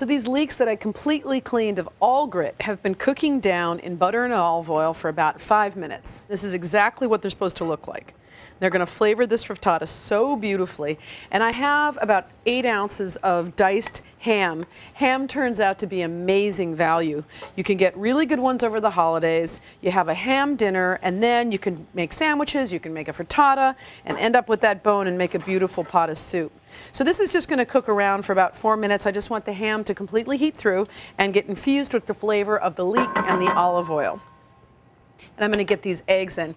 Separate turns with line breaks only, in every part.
So these leeks that I completely cleaned of all grit have been cooking down in butter and olive oil for about 5 minutes. This is exactly what they're supposed to look like. They're going to flavor this frittata so beautifully. And I have about 8 ounces of diced ham. Ham turns out to be amazing value. You can get really good ones over the holidays. You have a ham dinner, and then you can make sandwiches, you can make a frittata, and end up with that bone and make a beautiful pot of soup. So this is just going to cook around for about 4 minutes. I just want the ham to completely heat through and get infused with the flavor of the leek and the olive oil. And I'm going to get these eggs in.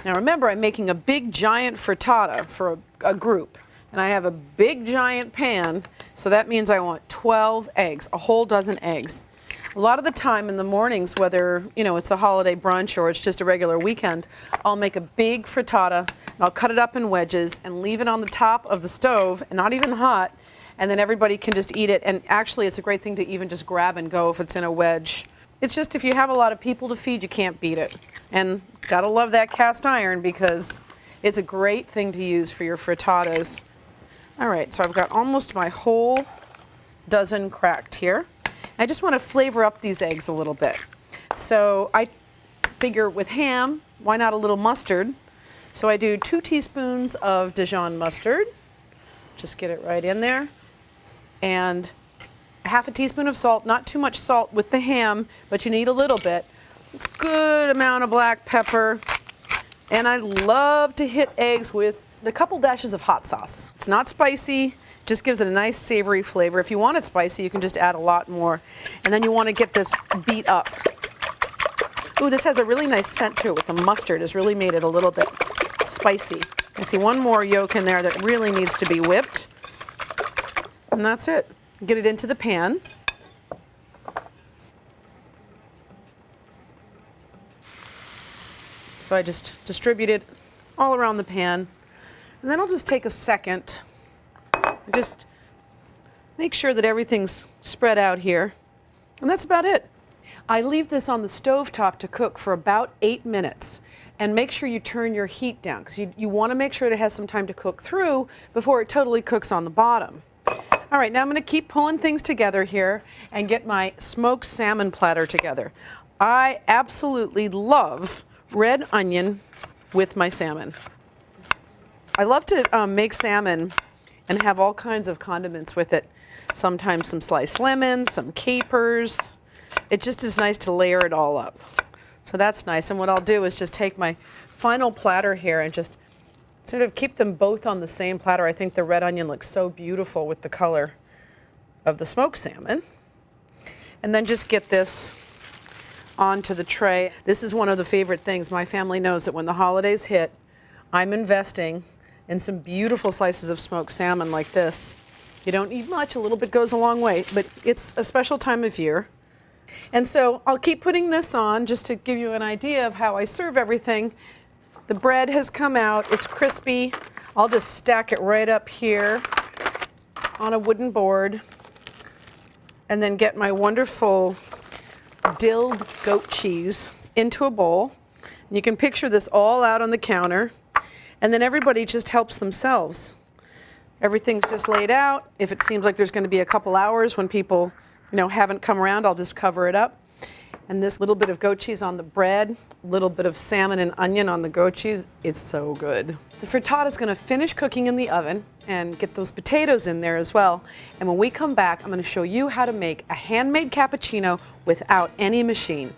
Now remember, I'm making a big giant frittata for a group, and I have a big giant pan, so that means I want 12 eggs, a whole dozen eggs. A lot of the time in the mornings, whether it's a holiday brunch or it's just a regular weekend, I'll make a big frittata, and I'll cut it up in wedges and leave it on the top of the stove, and not even hot, and then everybody can just eat it. And actually, it's a great thing to even just grab and go if it's in a wedge. It's just if you have a lot of people to feed, you can't beat it. And gotta love that cast iron because it's a great thing to use for your frittatas. All right, so I've got almost my whole dozen cracked here. I just want to flavor up these eggs a little bit. So I figure with ham, why not a little mustard? So I do 2 teaspoons of Dijon mustard. Just get it right in there. And ½ teaspoon of salt, not too much salt with the ham, but you need a little bit. Good amount of black pepper. And I love to hit eggs with a couple dashes of hot sauce. It's not spicy, just gives it a nice savory flavor. If you want it spicy, you can just add a lot more. And then you want to get this beat up. Ooh, this has a really nice scent to it with the mustard. Has really made it a little bit spicy. I see one more yolk in there that really needs to be whipped. And that's it. Get it into the pan. So I just distribute it all around the pan. And then I'll just take a second and just make sure that everything's spread out here. And that's about it. I leave this on the stove top to cook for about 8 minutes. And make sure you turn your heat down because you want to make sure it has some time to cook through before it totally cooks on the bottom. All right, now I'm going to keep pulling things together here and get my smoked salmon platter together. I absolutely love red onion with my salmon. I love to make salmon and have all kinds of condiments with it. Sometimes some sliced lemons, some capers. It just is nice to layer it all up. So that's nice. And what I'll do is just take my final platter here and just sort of keep them both on the same platter. I think the red onion looks so beautiful with the color of the smoked salmon. And then just get this onto the tray. This is one of the favorite things. My family knows that when the holidays hit, I'm investing in some beautiful slices of smoked salmon like this. You don't need much, a little bit goes a long way, but it's a special time of year. And so I'll keep putting this on just to give you an idea of how I serve everything. The bread has come out, it's crispy. I'll just stack it right up here on a wooden board and then get my wonderful dilled goat cheese into a bowl. And you can picture this all out on the counter, and then everybody just helps themselves. Everything's just laid out. If it seems like there's going to be a couple hours when people haven't come around, I'll just cover it up. And this little bit of goat cheese on the bread, a little bit of salmon and onion on the goat cheese, it's so good. The frittata is going to finish cooking in the oven and get those potatoes in there as well. And when we come back, I'm going to show you how to make a handmade cappuccino without any machine.